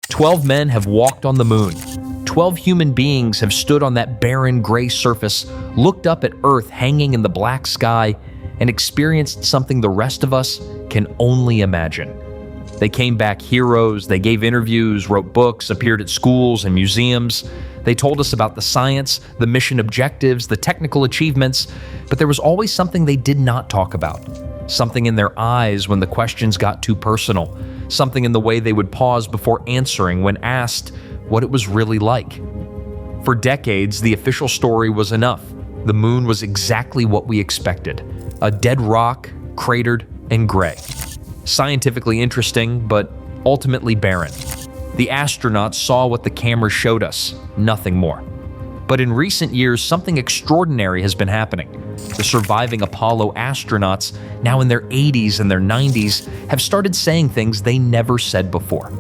12 men have walked on the moon. 12 human beings have stood on that barren gray surface, looked up at Earth hanging in the black sky, and experienced something the rest of us can only imagine. They came back heroes, they gave interviews, wrote books, appeared at schools and museums. They told us about the science, the mission objectives, the technical achievements, but there was always something they did not talk about. Something in their eyes when the questions got too personal. Something in the way they would pause before answering when asked what it was really like. For decades, the official story was enough. The moon was exactly what we expected. A dead rock, cratered, and gray. Scientifically interesting, but ultimately barren. The astronauts saw what the cameras showed us, nothing more. But in recent years, something extraordinary has been happening. The surviving Apollo astronauts, now in their 80s and their 90s, have started saying things they never said before.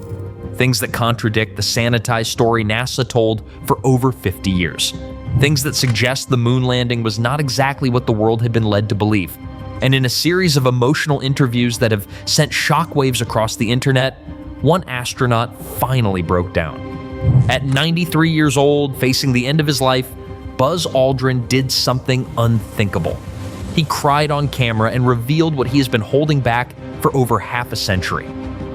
Things that contradict the sanitized story NASA told for over 50 years. Things that suggest the moon landing was not exactly what the world had been led to believe. And in a series of emotional interviews that have sent shockwaves across the internet, one astronaut finally broke down. At 93 years old, facing the end of his life, Buzz Aldrin did something unthinkable. He cried on camera and revealed what he has been holding back for over half a century.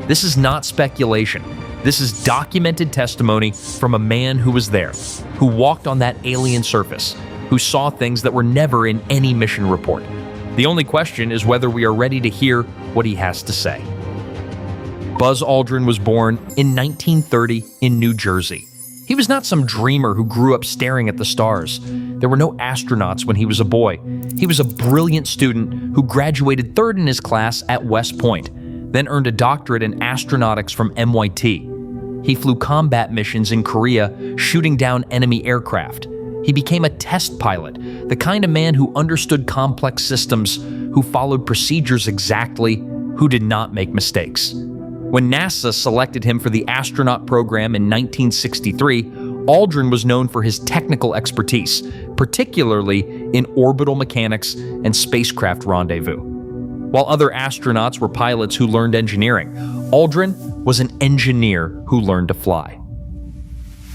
This is not speculation. This is documented testimony from a man who was there, who walked on that alien surface, who saw things that were never in any mission report. The only question is whether we are ready to hear what he has to say. Buzz Aldrin was born in 1930 in New Jersey. He was not some dreamer who grew up staring at the stars. There were no astronauts when he was a boy. He was a brilliant student who graduated third in his class at West Point, then earned a doctorate in astronautics from MIT. He flew combat missions in Korea, shooting down enemy aircraft. He became a test pilot, the kind of man who understood complex systems, who followed procedures exactly, who did not make mistakes. When NASA selected him for the astronaut program in 1963, Aldrin was known for his technical expertise, particularly in orbital mechanics and spacecraft rendezvous. While other astronauts were pilots who learned engineering, Aldrin was an engineer who learned to fly.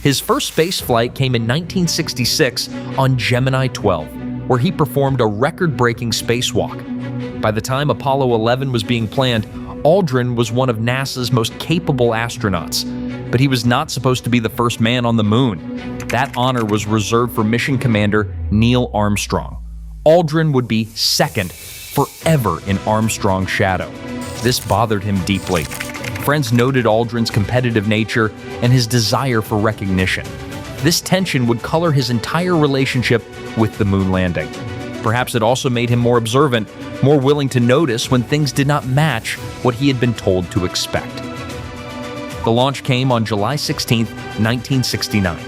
His first space flight came in 1966 on Gemini 12, where he performed a record-breaking spacewalk. By the time Apollo 11 was being planned, Aldrin was one of NASA's most capable astronauts, but he was not supposed to be the first man on the moon. That honor was reserved for mission commander Neil Armstrong. Aldrin would be second forever in Armstrong's shadow. This bothered him deeply. Friends noted Aldrin's competitive nature and his desire for recognition. This tension would color his entire relationship with the moon landing. Perhaps it also made him more observant, more willing to notice when things did not match what he had been told to expect. The launch came on July 16, 1969.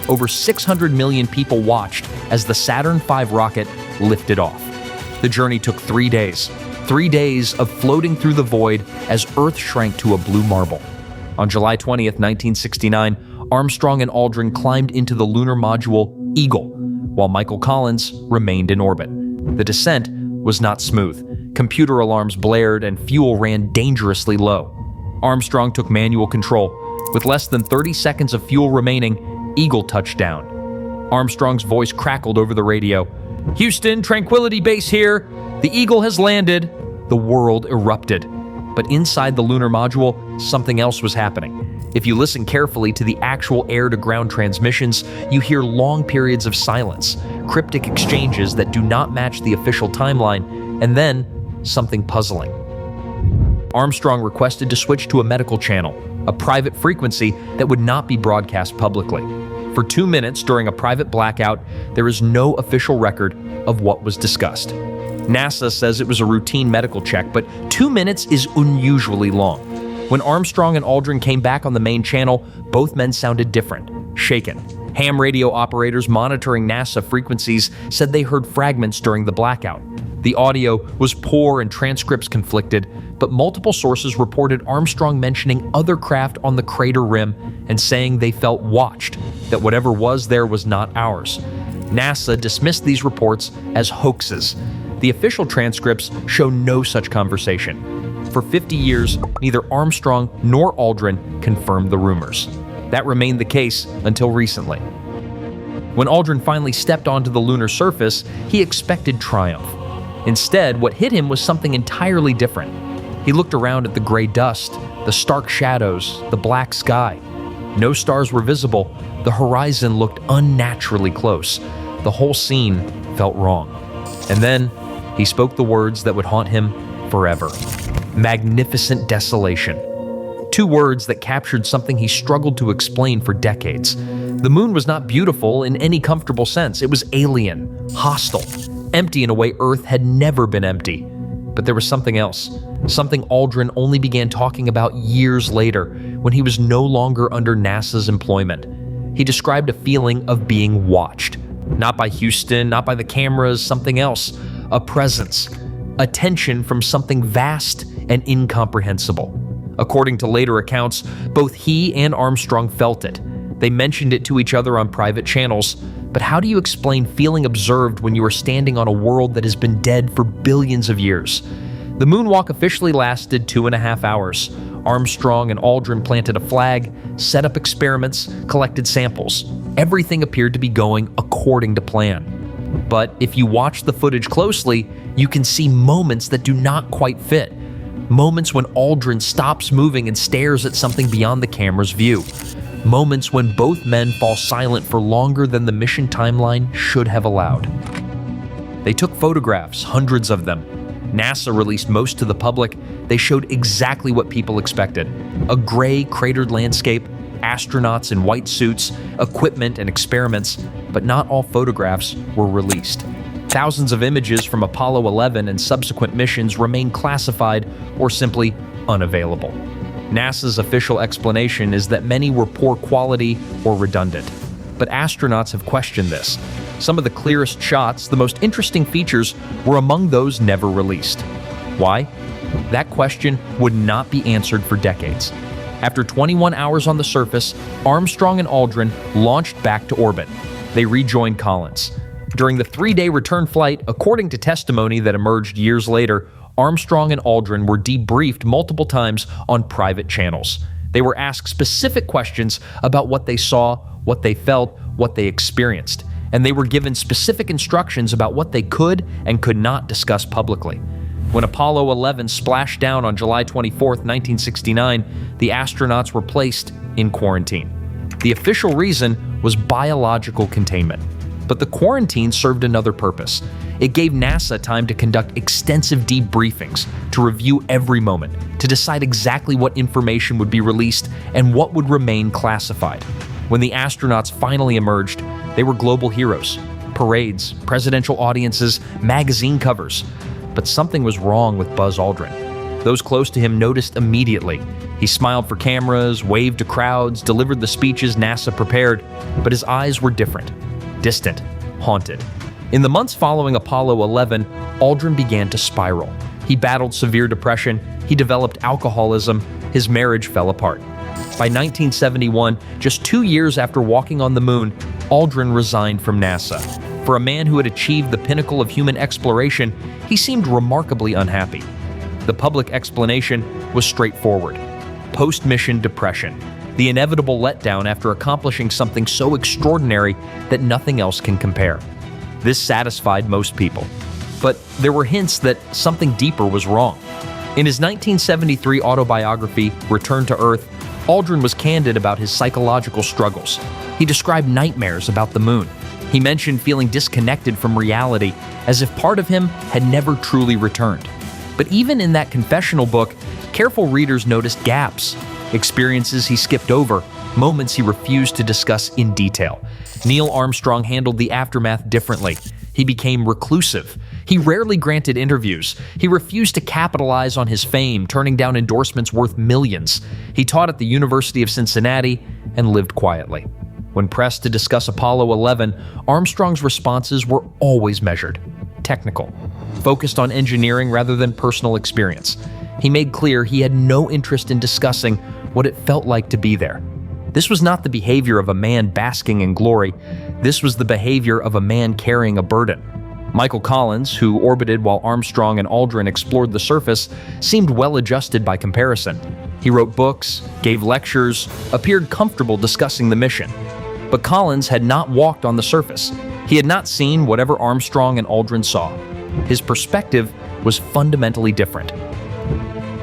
Over 600 million people watched as the Saturn V rocket lifted off. The journey took 3 days. 3 days of floating through the void as Earth shrank to a blue marble. On July 20th, 1969, Armstrong and Aldrin climbed into the lunar module Eagle, while Michael Collins remained in orbit. The descent was not smooth. Computer alarms blared and fuel ran dangerously low. Armstrong took manual control. With less than 30 seconds of fuel remaining, Eagle touched down. Armstrong's voice crackled over the radio. "Houston, Tranquility Base here. The Eagle has landed." The world erupted. But inside the lunar module, something else was happening. If you listen carefully to the actual air-to-ground transmissions, you hear long periods of silence, cryptic exchanges that do not match the official timeline, and then something puzzling. Armstrong requested to switch to a medical channel, a private frequency that would not be broadcast publicly. For 2 minutes during a private blackout, there is no official record of what was discussed. NASA says it was a routine medical check, but 2 minutes is unusually long. When Armstrong and Aldrin came back on the main channel, both men sounded different, shaken. Ham radio operators monitoring NASA frequencies said they heard fragments during the blackout. The audio was poor and transcripts conflicted, but multiple sources reported Armstrong mentioning other craft on the crater rim and saying they felt watched, that whatever was there was not ours. NASA dismissed these reports as hoaxes. The official transcripts show no such conversation. For 50 years, neither Armstrong nor Aldrin confirmed the rumors. That remained the case until recently. When Aldrin finally stepped onto the lunar surface, he expected triumph. Instead, what hit him was something entirely different. He looked around at the gray dust, the stark shadows, the black sky. No stars were visible. The horizon looked unnaturally close. The whole scene felt wrong. And then, he spoke the words that would haunt him forever. Magnificent desolation. 2 words that captured something he struggled to explain for decades. The moon was not beautiful in any comfortable sense. It was alien, hostile, empty in a way Earth had never been empty. But there was something else. Something Aldrin only began talking about years later, when he was no longer under NASA's employment. He described a feeling of being watched. Not by Houston, not by the cameras, something else. A presence. Attention from something vast and incomprehensible. According to later accounts, both he and Armstrong felt it. They mentioned it to each other on private channels. But how do you explain feeling observed when you are standing on a world that has been dead for billions of years? The moonwalk officially lasted 2.5 hours. Armstrong and Aldrin planted a flag, set up experiments, collected samples. Everything appeared to be going according to plan. But if you watch the footage closely, you can see moments that do not quite fit. Moments when Aldrin stops moving and stares at something beyond the camera's view. Moments when both men fall silent for longer than the mission timeline should have allowed. They took photographs, hundreds of them. NASA released most to the public. They showed exactly what people expected. A gray, cratered landscape, astronauts in white suits, equipment and experiments, but not all photographs were released. Thousands of images from Apollo 11 and subsequent missions remain classified or simply unavailable. NASA's official explanation is that many were poor quality or redundant. But astronauts have questioned this. Some of the clearest shots, the most interesting features, were among those never released. Why? That question would not be answered for decades. After 21 hours on the surface, Armstrong and Aldrin launched back to orbit. They rejoined Collins. During the 3-day return flight, according to testimony that emerged years later, Armstrong and Aldrin were debriefed multiple times on private channels. They were asked specific questions about what they saw, what they felt, what they experienced, and they were given specific instructions about what they could and could not discuss publicly. When Apollo 11 splashed down on July 24, 1969, the astronauts were placed in quarantine. The official reason was biological containment. But the quarantine served another purpose. It gave NASA time to conduct extensive debriefings, to review every moment, to decide exactly what information would be released and what would remain classified. When the astronauts finally emerged, they were global heroes. Parades, presidential audiences, magazine covers. But something was wrong with Buzz Aldrin. Those close to him noticed immediately. He smiled for cameras, waved to crowds, delivered the speeches NASA prepared, but his eyes were different. Distant, haunted. In the months following Apollo 11, Aldrin began to spiral. He battled severe depression, he developed alcoholism, his marriage fell apart. By 1971, just 2 years after walking on the moon, Aldrin resigned from NASA. For a man who had achieved the pinnacle of human exploration, he seemed remarkably unhappy. The public explanation was straightforward. Post-mission depression. The inevitable letdown after accomplishing something so extraordinary that nothing else can compare. This satisfied most people. But there were hints that something deeper was wrong. In his 1973 autobiography, Return to Earth, Aldrin was candid about his psychological struggles. He described nightmares about the moon. He mentioned feeling disconnected from reality, as if part of him had never truly returned. But even in that confessional book, careful readers noticed gaps, experiences he skipped over, moments he refused to discuss in detail. Neil Armstrong handled the aftermath differently. He became reclusive. He rarely granted interviews. He refused to capitalize on his fame, turning down endorsements worth millions. He taught at the University of Cincinnati and lived quietly. When pressed to discuss Apollo 11, Armstrong's responses were always measured, technical, focused on engineering rather than personal experience. He made clear he had no interest in discussing what it felt like to be there. This was not the behavior of a man basking in glory. This was the behavior of a man carrying a burden. Michael Collins, who orbited while Armstrong and Aldrin explored the surface, seemed well-adjusted by comparison. He wrote books, gave lectures, appeared comfortable discussing the mission. But Collins had not walked on the surface. He had not seen whatever Armstrong and Aldrin saw. His perspective was fundamentally different.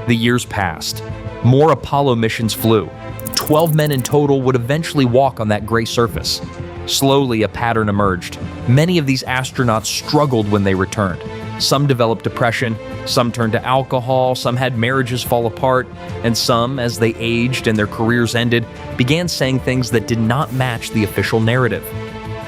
The years passed. More Apollo missions flew. 12 men in total would eventually walk on that gray surface. Slowly, a pattern emerged. Many of these astronauts struggled when they returned. Some developed depression, some turned to alcohol, some had marriages fall apart, and some, as they aged and their careers ended, began saying things that did not match the official narrative.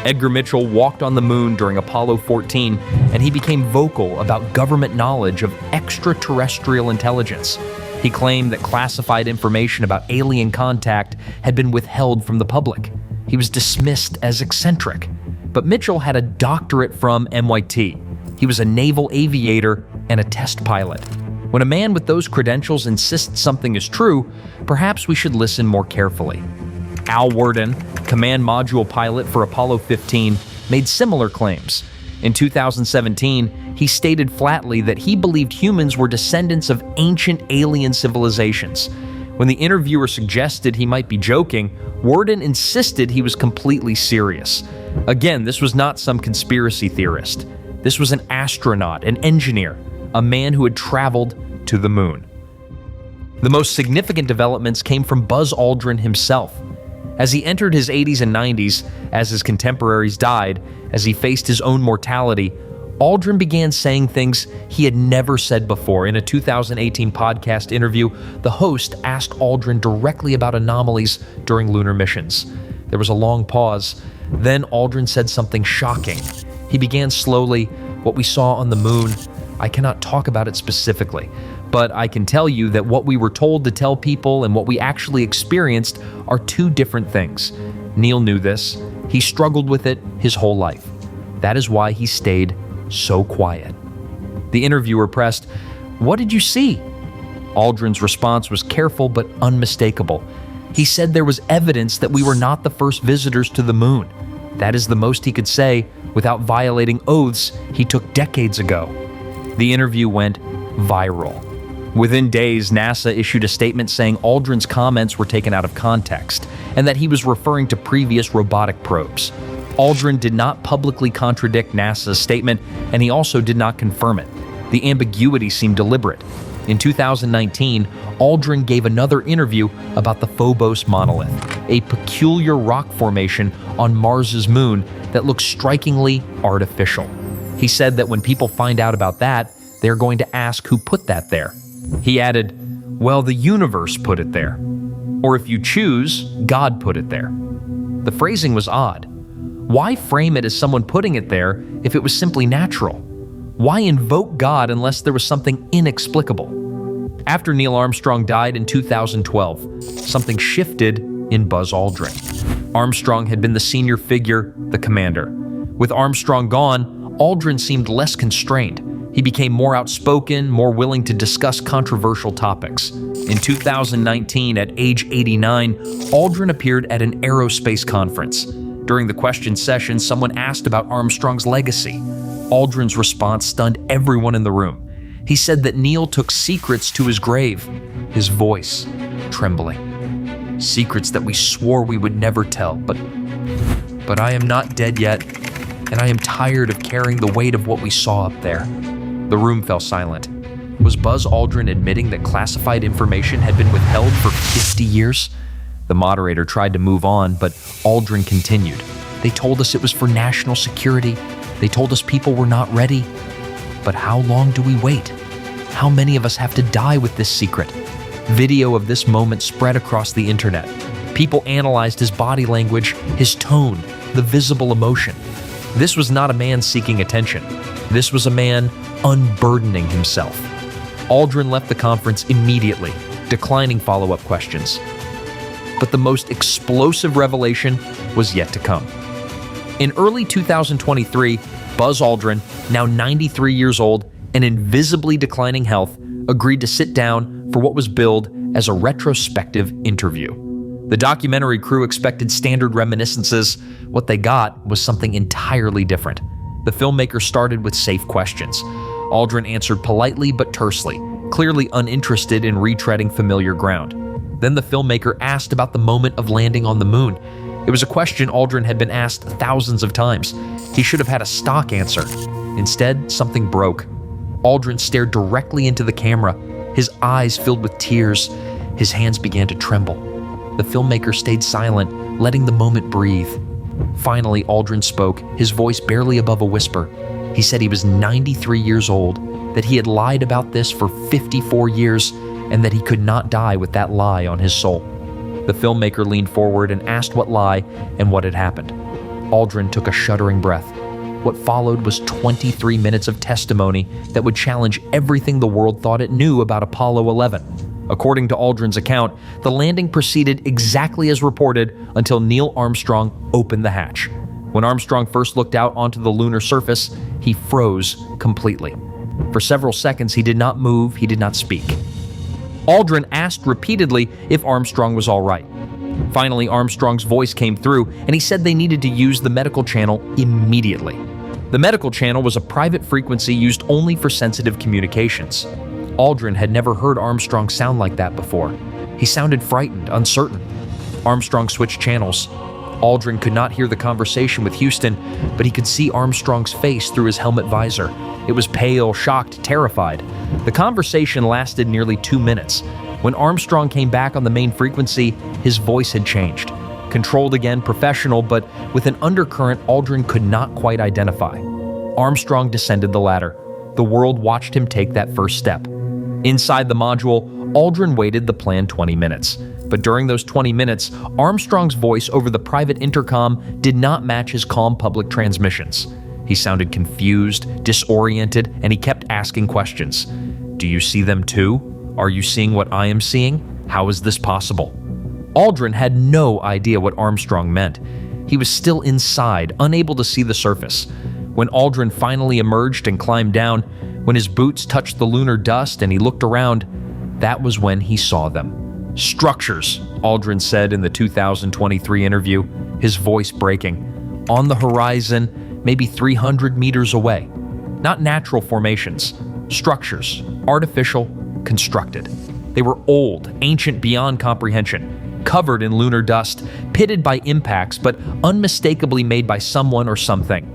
Edgar Mitchell walked on the moon during Apollo 14, and he became vocal about government knowledge of extraterrestrial intelligence. He claimed that classified information about alien contact had been withheld from the public. He was dismissed as eccentric. But Mitchell had a doctorate from MIT. He was a naval aviator and a test pilot. When a man with those credentials insists something is true, perhaps we should listen more carefully. Al Worden, command module pilot for Apollo 15, made similar claims. In 2017, he stated flatly that he believed humans were descendants of ancient alien civilizations. When the interviewer suggested he might be joking, Worden insisted he was completely serious. Again, this was not some conspiracy theorist. This was an astronaut, an engineer, a man who had traveled to the moon. The most significant developments came from Buzz Aldrin himself. As he entered his 80s and 90s, as his contemporaries died, as he faced his own mortality, Aldrin began saying things he had never said before. In a 2018 podcast interview, the host asked Aldrin directly about anomalies during lunar missions. There was a long pause. Then Aldrin said something shocking. He began slowly, "What we saw on the moon, I cannot talk about it specifically, but I can tell you that what we were told to tell people and what we actually experienced are two different things." Neil knew this. He struggled with it his whole life. That is why he stayed so quiet. The interviewer pressed, "What did you see?" Aldrin's response was careful but unmistakable. He said there was evidence that we were not the first visitors to the moon. That is the most he could say without violating oaths he took decades ago. The interview went viral. Within days, NASA issued a statement saying Aldrin's comments were taken out of context and that he was referring to previous robotic probes. Aldrin did not publicly contradict NASA's statement, and he also did not confirm it. The ambiguity seemed deliberate. In 2019, Aldrin gave another interview about the Phobos monolith, a peculiar rock formation on Mars's moon that looks strikingly artificial. He said that when people find out about that, they're going to ask who put that there. He added, "Well, the universe put it there. Or if you choose, God put it there." The phrasing was odd. Why frame it as someone putting it there if it was simply natural? Why invoke God unless there was something inexplicable? After Neil Armstrong died in 2012, something shifted in Buzz Aldrin. Armstrong had been the senior figure, the commander. With Armstrong gone, Aldrin seemed less constrained. He became more outspoken, more willing to discuss controversial topics. In 2019, at age 89, Aldrin appeared at an aerospace conference. During the question session, someone asked about Armstrong's legacy. Aldrin's response stunned everyone in the room. He said that Neil took secrets to his grave, his voice trembling. Secrets that we swore we would never tell, but I am not dead yet, and I am tired of carrying the weight of what we saw up there. The room fell silent. Was Buzz Aldrin admitting that classified information had been withheld for 50 years? The moderator tried to move on, but Aldrin continued. They told us it was for national security. They told us people were not ready. But how long do we wait? How many of us have to die with this secret? Video of this moment spread across the internet. People analyzed his body language, his tone, the visible emotion. This was not a man seeking attention. This was a man unburdening himself. Aldrin left the conference immediately, declining follow-up questions. But the most explosive revelation was yet to come. In early 2023, Buzz Aldrin, now 93 years old and in visibly declining health, agreed to sit down for what was billed as a retrospective interview. The documentary crew expected standard reminiscences. What they got was something entirely different. The filmmaker started with safe questions. Aldrin answered politely but tersely, clearly uninterested in retreading familiar ground. Then the filmmaker asked about the moment of landing on the moon. It was a question Aldrin had been asked thousands of times. He should have had a stock answer. Instead, something broke. Aldrin stared directly into the camera, his eyes filled with tears. His hands began to tremble. The filmmaker stayed silent, letting the moment breathe. Finally, Aldrin spoke, his voice barely above a whisper. He said he was 93 years old, that he had lied about this for 54 years, and that he could not die with that lie on his soul. The filmmaker leaned forward and asked what lie and what had happened. Aldrin took a shuddering breath. What followed was 23 minutes of testimony that would challenge everything the world thought it knew about Apollo 11. According to Aldrin's account, the landing proceeded exactly as reported until Neil Armstrong opened the hatch. When Armstrong first looked out onto the lunar surface, he froze completely. For several seconds, he did not move, he did not speak. Aldrin asked repeatedly if Armstrong was all right. Finally, Armstrong's voice came through, and he said they needed to use the medical channel immediately. The medical channel was a private frequency used only for sensitive communications. Aldrin had never heard Armstrong sound like that before. He sounded frightened, uncertain. Armstrong switched channels. Aldrin could not hear the conversation with Houston, but he could see Armstrong's face through his helmet visor. It was pale, shocked, terrified. The conversation lasted nearly 2 minutes. When Armstrong came back on the main frequency, his voice had changed. Controlled again, professional, but with an undercurrent Aldrin could not quite identify. Armstrong descended the ladder. The world watched him take that first step. Inside the module, Aldrin waited the planned 20 minutes. But during those 20 minutes, Armstrong's voice over the private intercom did not match his calm public transmissions. He sounded confused, disoriented, and he kept asking questions. "Do you see them too? Are you seeing what I am seeing? How is this possible?" Aldrin had no idea what Armstrong meant. He was still inside, unable to see the surface. When Aldrin finally emerged and climbed down, when his boots touched the lunar dust and he looked around, that was when he saw them. "Structures," Aldrin said in the 2023 interview, his voice breaking. On the horizon, maybe 300 meters away. Not natural formations. Structures, artificial, constructed. They were old, ancient beyond comprehension, covered in lunar dust, pitted by impacts, but unmistakably made by someone or something.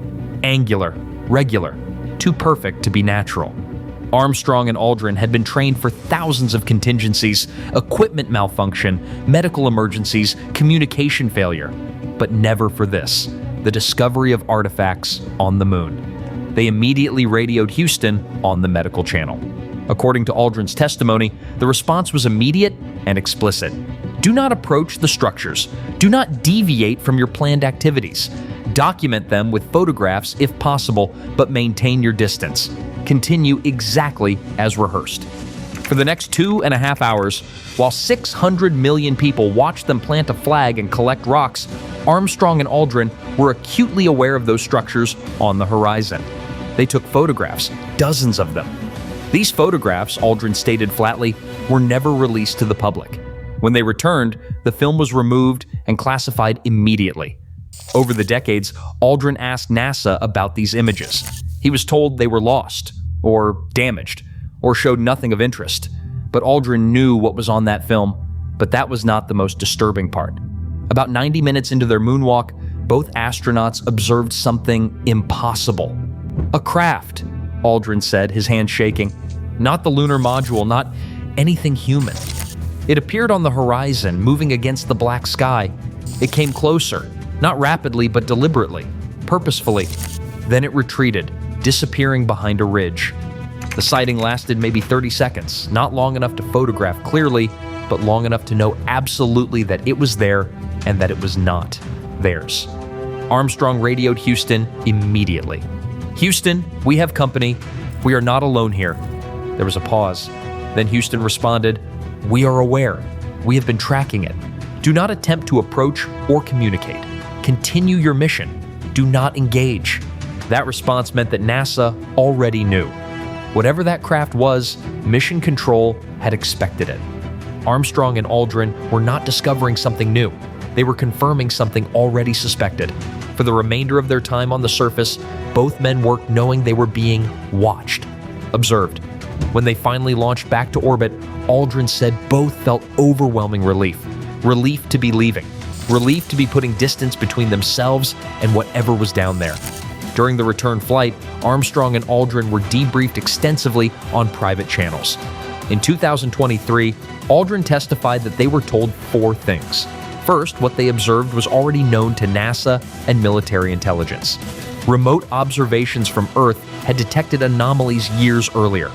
Angular, regular, too perfect to be natural. Armstrong and Aldrin had been trained for thousands of contingencies, equipment malfunction, medical emergencies, communication failure, but never for this, the discovery of artifacts on the moon. They immediately radioed Houston on the medical channel. According to Aldrin's testimony, the response was immediate and explicit. Do not approach the structures. Do not deviate from your planned activities. Document them with photographs if possible, but maintain your distance. Continue exactly as rehearsed. For the next 2.5 hours, while 600 million people watched them plant a flag and collect rocks, Armstrong and Aldrin were acutely aware of those structures on the horizon. They took photographs, dozens of them. These photographs, Aldrin stated flatly, were never released to the public. When they returned, the film was removed and classified immediately. Over the decades, Aldrin asked NASA about these images. He was told they were lost, or damaged, or showed nothing of interest. But Aldrin knew what was on that film, but that was not the most disturbing part. About 90 minutes into their moonwalk, both astronauts observed something impossible. A craft, Aldrin said, his hand shaking. Not the lunar module, not anything human. It appeared on the horizon, moving against the black sky. It came closer, not rapidly, but deliberately, purposefully. Then it retreated, disappearing behind a ridge. The sighting lasted maybe 30 seconds, not long enough to photograph clearly, but long enough to know absolutely that it was there and that it was not theirs. Armstrong radioed Houston immediately. "Houston, we have company. We are not alone here." There was a pause. Then Houston responded, "We are aware. We have been tracking it. Do not attempt to approach or communicate. Continue your mission. Do not engage." That response meant that NASA already knew. Whatever that craft was, Mission Control had expected it. Armstrong and Aldrin were not discovering something new. They were confirming something already suspected. For the remainder of their time on the surface, both men worked knowing they were being watched, observed. When they finally launched back to orbit, Aldrin said both felt overwhelming relief. Relief to be leaving. Relief to be putting distance between themselves and whatever was down there. During the return flight, Armstrong and Aldrin were debriefed extensively on private channels. In 2023, Aldrin testified that they were told 4 things. First, what they observed was already known to NASA and military intelligence. Remote observations from Earth had detected anomalies years earlier.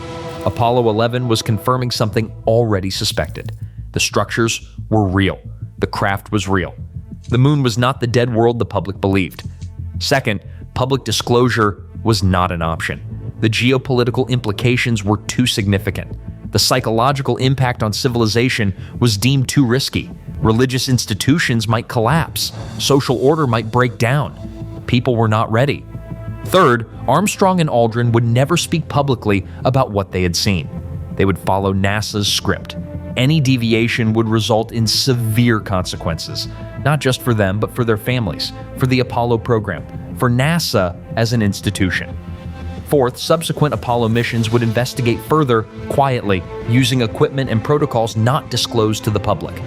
Apollo 11 was confirming something already suspected. The structures were real. The craft was real. The moon was not the dead world the public believed. Second, public disclosure was not an option. The geopolitical implications were too significant. The psychological impact on civilization was deemed too risky. Religious institutions might collapse. Social order might break down. People were not ready. Third, Armstrong and Aldrin would never speak publicly about what they had seen. They would follow NASA's script. Any deviation would result in severe consequences, not just for them, but for their families, for the Apollo program, for NASA as an institution. Fourth, subsequent Apollo missions would investigate further, quietly, using equipment and protocols not disclosed to the public.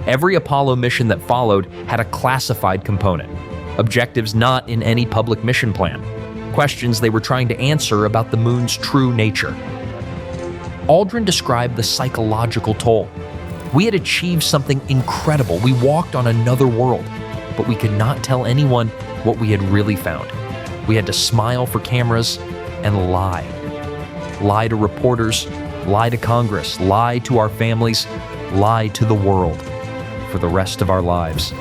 Every Apollo mission that followed had a classified component. Objectives not in any public mission plan. Questions they were trying to answer about the moon's true nature. Aldrin described the psychological toll. We had achieved something incredible. We walked on another world, but we could not tell anyone what we had really found. We had to smile for cameras and lie. Lie to reporters, lie to Congress, lie to our families, lie to the world for the rest of our lives.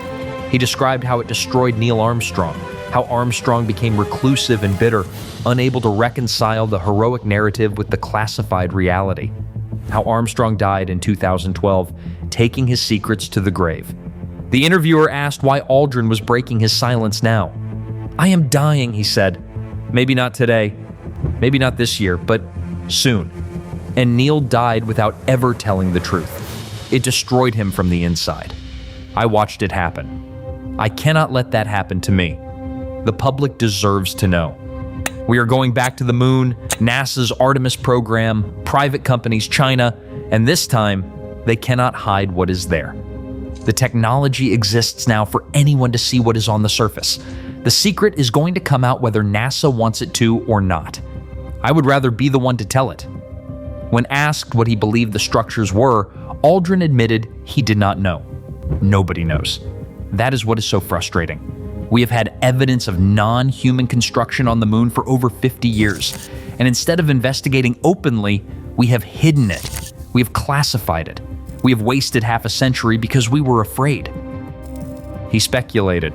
He described how it destroyed Neil Armstrong, how Armstrong became reclusive and bitter, unable to reconcile the heroic narrative with the classified reality. How Armstrong died in 2012, taking his secrets to the grave. The interviewer asked why Aldrin was breaking his silence now. "I am dying," he said. "Maybe not today, maybe not this year, but soon." And Neil died without ever telling the truth. It destroyed him from the inside. I watched it happen. I cannot let that happen to me. The public deserves to know. We are going back to the moon, NASA's Artemis program, private companies, China, and this time, they cannot hide what is there. The technology exists now for anyone to see what is on the surface. The secret is going to come out whether NASA wants it to or not. I would rather be the one to tell it. When asked what he believed the structures were, Aldrin admitted he did not know. Nobody knows. That is what is so frustrating. We have had evidence of non-human construction on the moon for over 50 years, and instead of investigating openly, we have hidden it. We have classified it. We have wasted half a century because we were afraid. He speculated.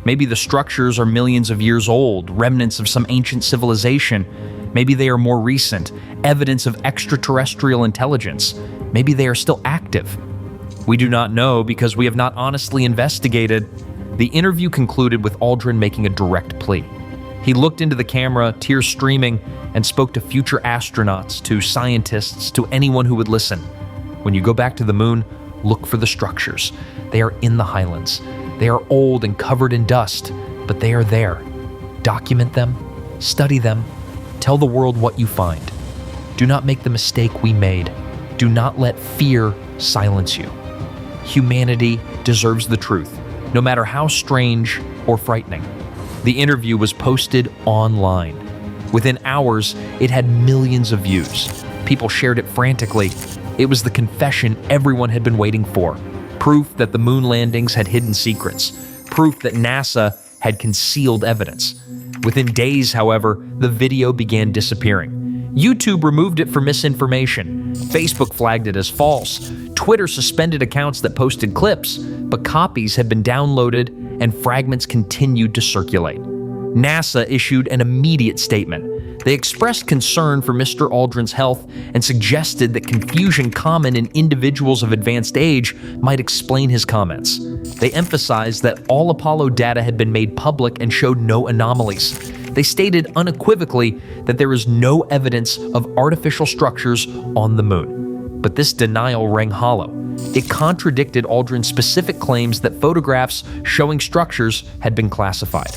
Maybe the structures are millions of years old, remnants of some ancient civilization. Maybe they are more recent, evidence of extraterrestrial intelligence. Maybe they are still active. We do not know because we have not honestly investigated. The interview concluded with Aldrin making a direct plea. He looked into the camera, tears streaming, and spoke to future astronauts, to scientists, to anyone who would listen. When you go back to the moon, look for the structures. They are in the highlands. They are old and covered in dust, but they are there. Document them, study them, tell the world what you find. Do not make the mistake we made. Do not let fear silence you. Humanity deserves the truth, no matter how strange or frightening. The interview was posted online. Within hours, it had millions of views. People shared it frantically. It was the confession everyone had been waiting for. Proof that the moon landings had hidden secrets. Proof that NASA had concealed evidence. Within days, however, the video began disappearing. YouTube removed it for misinformation. Facebook flagged it as false. Twitter suspended accounts that posted clips, but copies had been downloaded and fragments continued to circulate. NASA issued an immediate statement. They expressed concern for Mr. Aldrin's health and suggested that confusion common in individuals of advanced age might explain his comments. They emphasized that all Apollo data had been made public and showed no anomalies. They stated unequivocally that there is no evidence of artificial structures on the moon. But this denial rang hollow. It contradicted Aldrin's specific claims that photographs showing structures had been classified.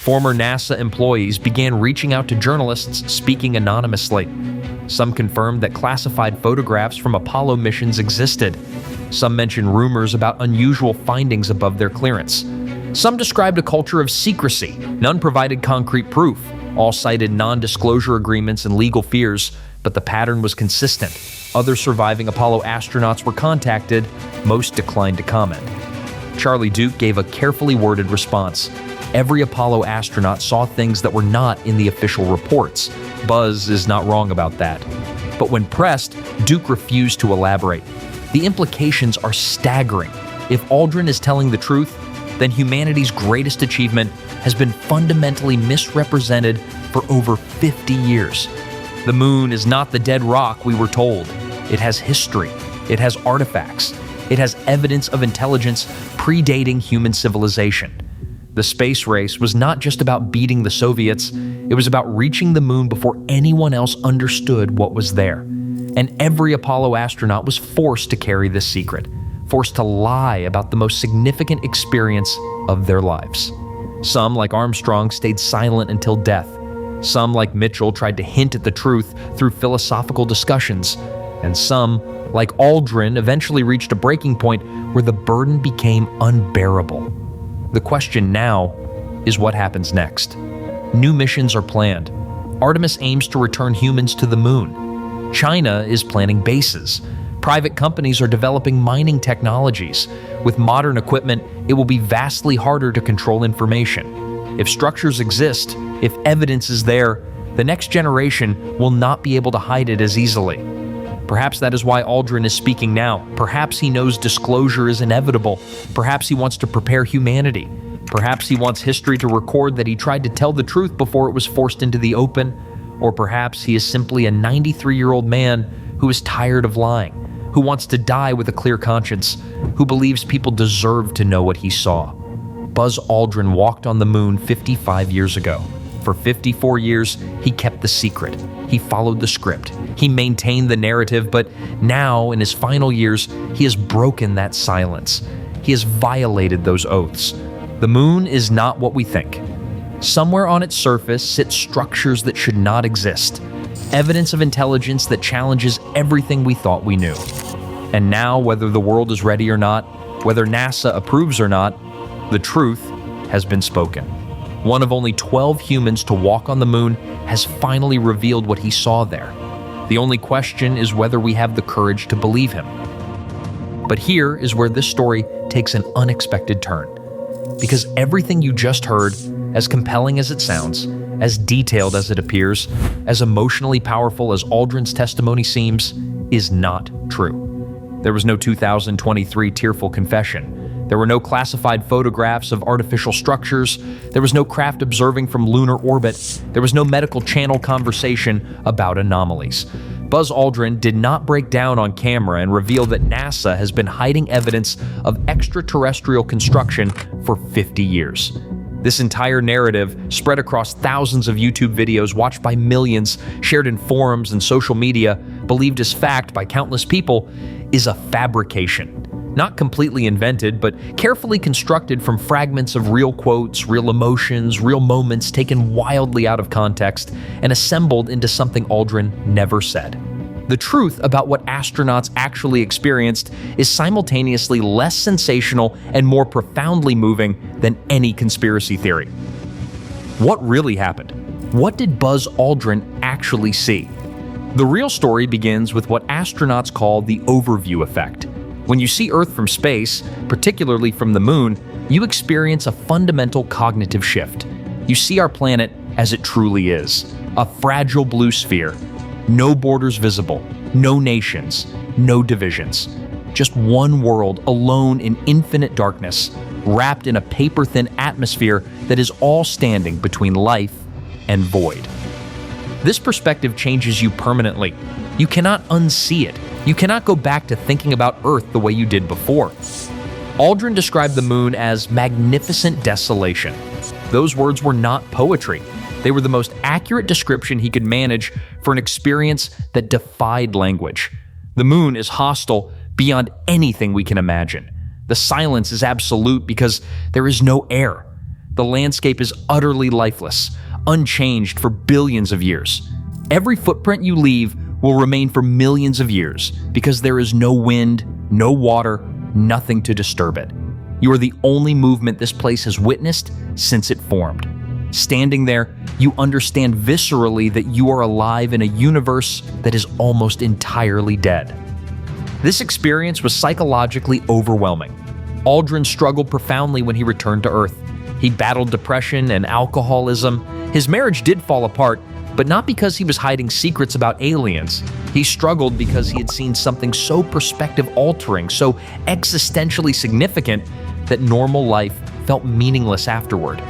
Former NASA employees began reaching out to journalists speaking anonymously. Some confirmed that classified photographs from Apollo missions existed. Some mentioned rumors about unusual findings above their clearance. Some described a culture of secrecy. None provided concrete proof. All cited non-disclosure agreements and legal fears, but the pattern was consistent. Other surviving Apollo astronauts were contacted. Most declined to comment. Charlie Duke gave a carefully worded response. Every Apollo astronaut saw things that were not in the official reports. Buzz is not wrong about that. But when pressed, Duke refused to elaborate. The implications are staggering. If Aldrin is telling the truth, then humanity's greatest achievement has been fundamentally misrepresented for over 50 years. The moon is not the dead rock we were told. It has history. It has artifacts. It has evidence of intelligence predating human civilization. The space race was not just about beating the Soviets, it was about reaching the moon before anyone else understood what was there. And every Apollo astronaut was forced to carry this secret, forced to lie about the most significant experience of their lives. Some, like Armstrong, stayed silent until death. Some, like Mitchell, tried to hint at the truth through philosophical discussions. And some, like Aldrin, eventually reached a breaking point where the burden became unbearable. The question now is what happens next. New missions are planned. Artemis aims to return humans to the moon. China is planning bases. Private companies are developing mining technologies. With modern equipment, it will be vastly harder to control information. If structures exist, if evidence is there, the next generation will not be able to hide it as easily. Perhaps that is why Aldrin is speaking now. Perhaps he knows disclosure is inevitable. Perhaps he wants to prepare humanity. Perhaps he wants history to record that he tried to tell the truth before it was forced into the open. Or perhaps he is simply a 93-year-old man who is tired of lying, who wants to die with a clear conscience, who believes people deserve to know what he saw. Buzz Aldrin walked on the moon 55 years ago. For 54 years, he kept the secret. He followed the script. He maintained the narrative, but now, in his final years, he has broken that silence. He has violated those oaths. The moon is not what we think. Somewhere on its surface sit structures that should not exist. Evidence of intelligence that challenges everything we thought we knew. And now, whether the world is ready or not, whether NASA approves or not, the truth has been spoken. One of only 12 humans to walk on the moon has finally revealed what he saw there. The only question is whether we have the courage to believe him. But here is where this story takes an unexpected turn. Because everything you just heard, as compelling as it sounds, as detailed as it appears, as emotionally powerful as Aldrin's testimony seems, is not true. There was no 2023 tearful confession. There were no classified photographs of artificial structures. There was no craft observing from lunar orbit. There was no medical channel conversation about anomalies. Buzz Aldrin did not break down on camera and reveal that NASA has been hiding evidence of extraterrestrial construction for 50 years. This entire narrative, spread across thousands of YouTube videos watched by millions, shared in forums and social media, believed as fact by countless people, is a fabrication. Not completely invented, but carefully constructed from fragments of real quotes, real emotions, real moments taken wildly out of context and assembled into something Aldrin never said. The truth about what astronauts actually experienced is simultaneously less sensational and more profoundly moving than any conspiracy theory. What really happened? What did Buzz Aldrin actually see? The real story begins with what astronauts call the overview effect. When you see Earth from space, particularly from the moon, you experience a fundamental cognitive shift. You see our planet as it truly is, a fragile blue sphere. No borders visible, no nations, no divisions. Just one world alone in infinite darkness, wrapped in a paper-thin atmosphere that is all standing between life and void. This perspective changes you permanently. You cannot unsee it. You cannot go back to thinking about Earth the way you did before. Aldrin described the moon as magnificent desolation. Those words were not poetry. They were the most accurate description he could manage for an experience that defied language. The moon is hostile beyond anything we can imagine. The silence is absolute because there is no air. The landscape is utterly lifeless, unchanged for billions of years. Every footprint you leave will remain for millions of years because there is no wind, no water, nothing to disturb it. You are the only movement this place has witnessed since it formed. Standing there, you understand viscerally that you are alive in a universe that is almost entirely dead. This experience was psychologically overwhelming. Aldrin struggled profoundly when he returned to Earth. He battled depression and alcoholism. His marriage did fall apart, but not because he was hiding secrets about aliens. He struggled because he had seen something so perspective-altering, so existentially significant, that normal life felt meaningless afterward.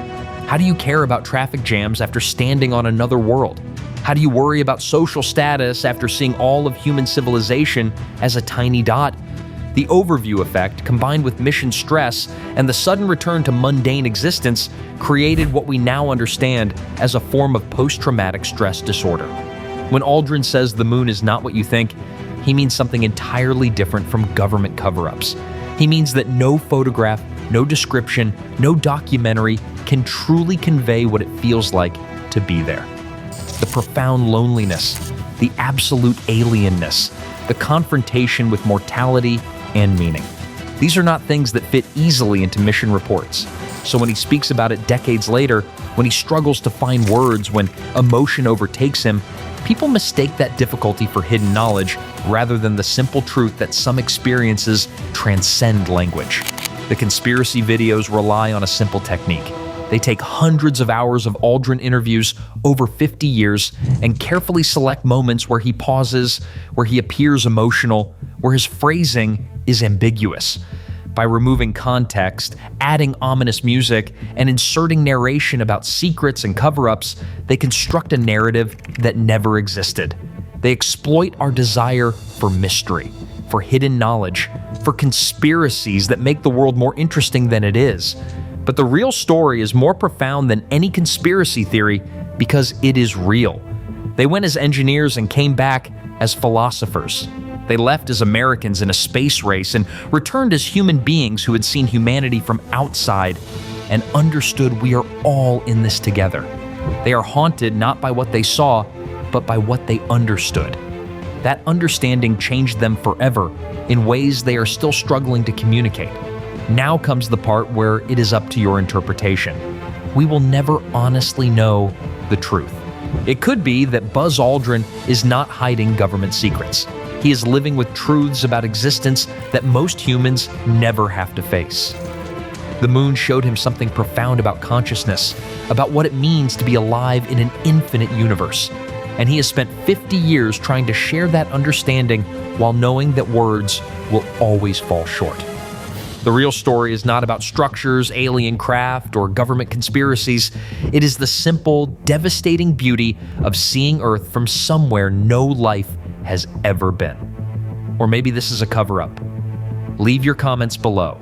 How do you care about traffic jams after standing on another world? How do you worry about social status after seeing all of human civilization as a tiny dot? The overview effect, combined with mission stress and the sudden return to mundane existence, created what we now understand as a form of post-traumatic stress disorder. When Aldrin says the moon is not what you think, he means something entirely different from government cover-ups. He means that no photograph, no description, no documentary can truly convey what it feels like to be there. The profound loneliness, the absolute alienness, the confrontation with mortality and meaning. These are not things that fit easily into mission reports. So when he speaks about it decades later, when he struggles to find words, when emotion overtakes him, people mistake that difficulty for hidden knowledge rather than the simple truth that some experiences transcend language. The conspiracy videos rely on a simple technique. They take hundreds of hours of Aldrin interviews over 50 years and carefully select moments where he pauses, where he appears emotional, where his phrasing is ambiguous. By removing context, adding ominous music, and inserting narration about secrets and cover-ups, they construct a narrative that never existed. They exploit our desire for mystery, for hidden knowledge, for conspiracies that make the world more interesting than it is. But the real story is more profound than any conspiracy theory because it is real. They went as engineers and came back as philosophers. They left as Americans in a space race and returned as human beings who had seen humanity from outside and understood we are all in this together. They are haunted not by what they saw, but by what they understood. That understanding changed them forever in ways they are still struggling to communicate. Now comes the part where it is up to your interpretation. We will never honestly know the truth. It could be that Buzz Aldrin is not hiding government secrets. He is living with truths about existence that most humans never have to face. The moon showed him something profound about consciousness, about what it means to be alive in an infinite universe. And he has spent 50 years trying to share that understanding while knowing that words will always fall short. The real story is not about structures, alien craft, or government conspiracies. It is the simple, devastating beauty of seeing Earth from somewhere no life has ever been. Or maybe this is a cover-up. Leave your comments below.